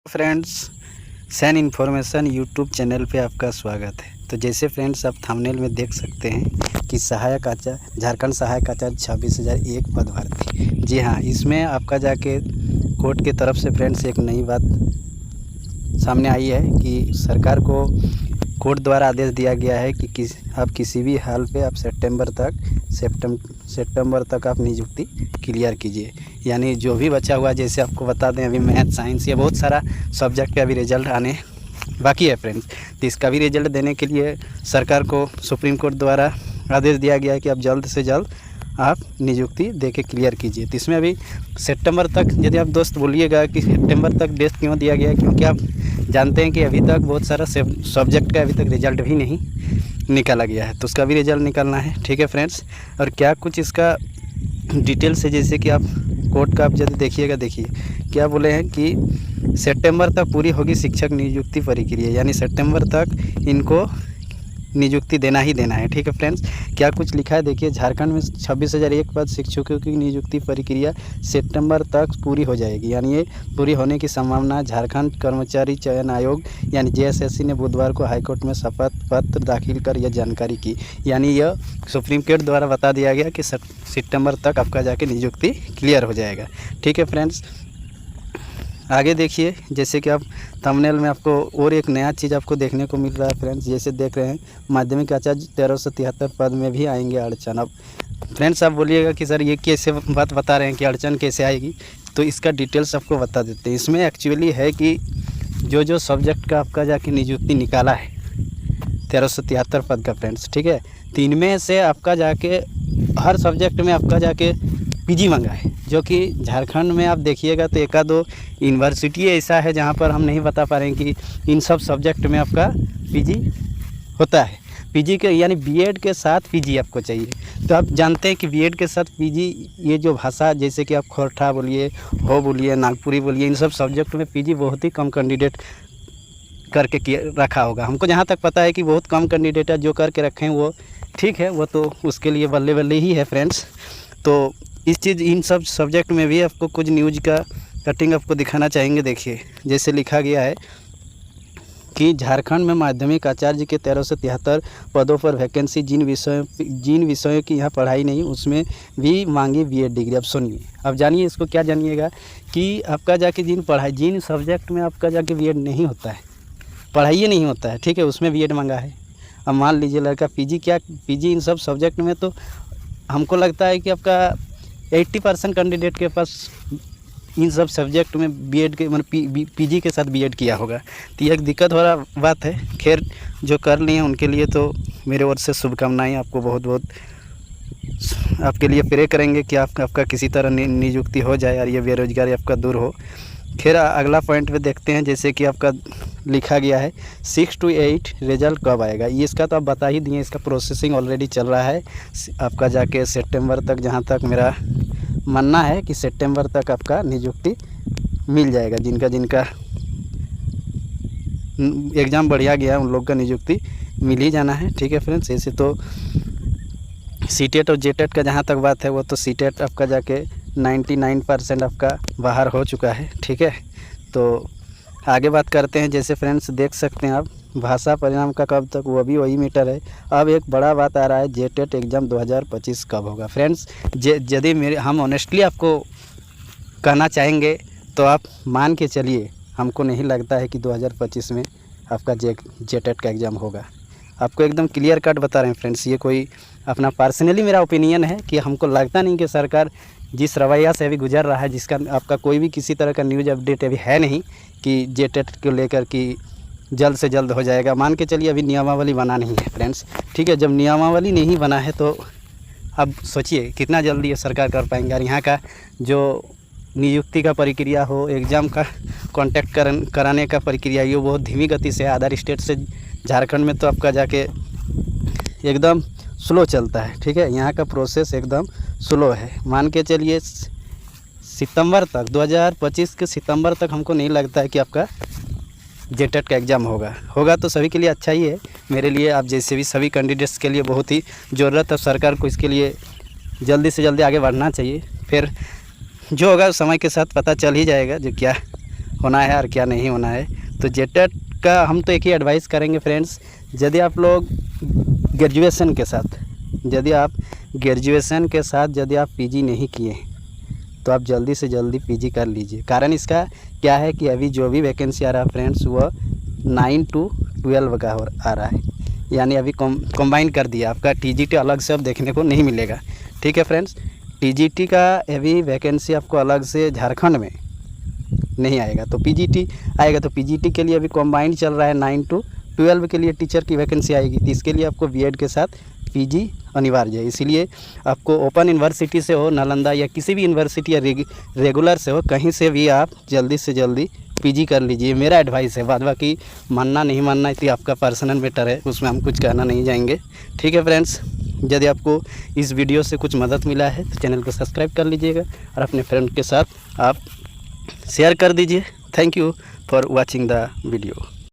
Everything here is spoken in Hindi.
फ्रेंड्स, सैन इन्फॉर्मेशन यूट्यूब चैनल पे आपका स्वागत है। तो जैसे फ्रेंड्स आप थंबनेल में देख सकते हैं कि सहायक आचार्य झारखंड सहायक आचार्य 26,001 पद भर्ती। जी हाँ, इसमें आपका जाके कोर्ट की तरफ से फ्रेंड्स एक नई बात सामने आई है कि सरकार को कोर्ट द्वारा आदेश दिया गया है कि आप किसी भी हाल पे आप सितंबर तक आप नियुक्ति क्लियर कीजिए। यानी जो भी बचा हुआ, जैसे आपको बता दें अभी मैथ, साइंस, ये बहुत सारा सब्जेक्ट का अभी रिजल्ट आने बाकी है फ्रेंड्स। तो इसका भी रिजल्ट देने के लिए सरकार को सुप्रीम कोर्ट द्वारा आदेश दिया गया है कि आप जल्द से जल्द आप नियुक्ति देके क्लियर कीजिए। तो इसमें अभी सितंबर तक, यदि आप दोस्त बोलिएगा कि सितंबर तक डेट क्यों दिया गया है, क्योंकि आप जानते हैं कि अभी तक बहुत सारा सब्जेक्ट का अभी तक रिजल्ट भी नहीं निकाला गया है। तो उसका भी रिजल्ट निकालना है, ठीक है फ्रेंड्स। और क्या कुछ इसका डिटेल से, जैसे कि आप कोर्ट का आप यदि देखिएगा, देखिए क्या बोले हैं कि सितंबर तक पूरी होगी शिक्षक नियुक्ति प्रक्रिया, यानी सितंबर तक इनको नियुक्ति देना ही देना है, ठीक है फ्रेंड्स। क्या कुछ लिखा है देखिए, झारखंड में 26,001 पद शिक्षकों की नियुक्ति प्रक्रिया सितंबर तक पूरी हो जाएगी। यानी ये पूरी होने की संभावना। झारखंड कर्मचारी चयन आयोग यानी JSSC ने बुधवार को हाईकोर्ट में शपथ पत्र दाखिल कर यह जानकारी की। यानी यह सुप्रीम कोर्ट द्वारा बता दिया गया कि सितंबर तक आपका जाके नियुक्ति क्लियर हो जाएगा, ठीक है फ्रेंड्स। आगे देखिए, जैसे कि आप थंबनेल में आपको और एक नया चीज़ आपको देखने को मिल रहा है फ्रेंड्स। जैसे देख रहे हैं माध्यमिक आचार्य 1373 पद में भी आएंगे अड़चन। अब फ्रेंड्स आप बोलिएगा कि सर ये कैसे बात बता रहे हैं कि अड़चन कैसे आएगी, तो इसका डिटेल्स आपको बता देते हैं। इसमें एक्चुअली है कि जो सब्जेक्ट का आपका जाके नियुक्ति निकाला है 1373 पद का फ्रेंड्स, ठीक है, 3 में से आपका जाके हर सब्जेक्ट में आपका जाके PG मंगा है। जो कि झारखंड में आप देखिएगा तो एका दो यूनिवर्सिटी ऐसा है जहाँ पर हम नहीं बता पा रहे हैं कि इन सब सब्जेक्ट में आपका PG होता है। PG के यानी BEd के साथ PG आपको चाहिए। तो आप जानते हैं कि BEd के साथ PG, ये जो भाषा, जैसे कि आप खोरठा बोलिए, हो बोलिए, नागपुरी बोलिए, इन सब सब्जेक्ट में PG बहुत ही कम कैंडिडेट करके रखा होगा। हमको जहाँ तक पता है कि बहुत कम कैंडिडेट है जो करके रखे हैं, वो ठीक है, वो तो उसके लिए बल्ले बल्ले ही है फ्रेंड्स। तो इस चीज़ इन सब सब्जेक्ट में भी आपको कुछ न्यूज़ का कटिंग आपको दिखाना चाहेंगे। देखिए, जैसे लिखा गया है कि झारखंड में माध्यमिक आचार्य के 1373 पदों पर वैकेंसी, जिन विषयों की यहाँ पढ़ाई नहीं उसमें भी मांगी BEd डिग्री। अब सुनिए, अब जानिए इसको, क्या जानिएगा कि आपका जाके जिन सब्जेक्ट में आपका जाके BEd नहीं होता है, पढ़ाई नहीं होता है, ठीक है, उसमें BEd मांगा है। अब मान लीजिए लड़का PG इन सब सब्जेक्ट में, तो हमको लगता है कि आपका 80% कैंडिडेट के पास इन सब सब्जेक्ट में BEd के मतलब PG के साथ BEd किया होगा। तो ये एक दिक्कत हो रहा बात है। खैर, जो कर लिए हैं उनके लिए तो मेरे ओर से शुभकामनाएं। आपको बहुत बहुत आपके लिए प्रे करेंगे कि आपका किसी तरह नियुक्ति हो जाए और ये बेरोजगारी आपका दूर हो। खैर, अगला पॉइंट पे देखते हैं। जैसे कि आपका लिखा गया है 6 to 8 रिजल्ट कब आएगा, ये इसका तो आप बता ही दिए। इसका प्रोसेसिंग ऑलरेडी चल रहा है आपका जाके सितंबर तक। जहाँ तक मेरा मानना है कि सितंबर तक आपका नियुक्ति मिल जाएगा। जिनका एग्ज़ाम बढ़िया गया उन लोग का नियुक्ति मिल ही जाना है, ठीक है फ्रेंड्स। ऐसे तो CTET और JTET का जहाँ तक बात है, वो तो CTET आपका जाके 99% आपका बाहर हो चुका है, ठीक है। तो आगे बात करते हैं। जैसे फ्रेंड्स देख सकते हैं आप, भाषा परिणाम का कब तक, वो भी वही मीटर है। अब एक बड़ा बात आ रहा है, JTET एग्ज़ाम 2025 कब होगा फ्रेंड्स। यदि हम ऑनेस्टली आपको कहना चाहेंगे तो आप मान के चलिए, हमको नहीं लगता है कि 2025 में आपका JTET का एग्ज़ाम होगा। आपको एकदम क्लियर कट बता रहे हैं फ्रेंड्स। ये कोई अपना पर्सनली मेरा ओपिनियन है कि हमको लगता नहीं कि सरकार जिस रवैया से अभी गुजर रहा है, जिसका आपका कोई भी किसी तरह का न्यूज़ अपडेट अभी है नहीं कि JTET को लेकर कि जल्द से जल्द हो जाएगा। मान के चलिए अभी नियमावली बना नहीं है फ्रेंड्स, ठीक है। जब नियमावली नहीं बना है तो अब सोचिए कितना जल्दी ये सरकार कर पाएंगे। और यहाँ का जो नियुक्ति का प्रक्रिया हो, एग्ज़ाम का कॉन्टैक्ट कराने का प्रक्रिया, ये बहुत धीमी गति से है। अदर स्टेट से झारखंड में तो आपका जाके एकदम स्लो चलता है, ठीक है। यहाँ का प्रोसेस एकदम स्लो है। मान के चलिए सितंबर तक, 2025 के सितंबर तक हमको नहीं लगता है कि आपका JTET का एग्ज़ाम होगा तो सभी के लिए अच्छा ही है। मेरे लिए, आप जैसे भी सभी कैंडिडेट्स के लिए बहुत ही ज़रूरत है। सरकार को इसके लिए जल्दी से जल्दी आगे बढ़ना चाहिए। फिर जो होगा समय के साथ पता चल ही जाएगा जो क्या होना है और क्या नहीं होना है। तो जेटेट का हम तो एक ही एडवाइस करेंगे फ्रेंड्स, यदि आप लोग ग्रेजुएशन के साथ यदि आप पीजी नहीं किए तो आप जल्दी से जल्दी पीजी कर लीजिए। कारण इसका क्या है कि अभी जो भी वैकेंसी आ रहा है फ्रेंड्स वो 9 to 12 का आ रहा है, यानी अभी कंबाइन कर दिया। आपका टीजीटी अलग से अब देखने को नहीं मिलेगा। ठीक है फ्रेंड्स, टीजीटी का अभी वैकेंसी आपको अलग से झारखंड में नहीं आएगा, तो पीजीटी आएगा। तो पीजीटी के लिए अभी कंबाइन चल रहा है, 9 to 12 के लिए टीचर की वैकेंसी आएगी। तो इसके लिए आपको बीएड के साथ पीजी अनिवार्य है। इसीलिए आपको ओपन यूनिवर्सिटी से हो, नालंदा या किसी भी यूनिवर्सिटी या रेगुलर से हो, कहीं से भी आप जल्दी से जल्दी पीजी कर लीजिए, मेरा एडवाइस है। बाद बाकी मानना नहीं मानना ये आपका पर्सनल मैटर है, उसमें हम कुछ कहना नहीं जाएंगे। ठीक है फ्रेंड्स, यदि आपको इस वीडियो से कुछ मदद मिला है तो चैनल को सब्सक्राइब कर लीजिएगा और अपने फ्रेंड के साथ आप शेयर कर दीजिए। Thank you for watching the video.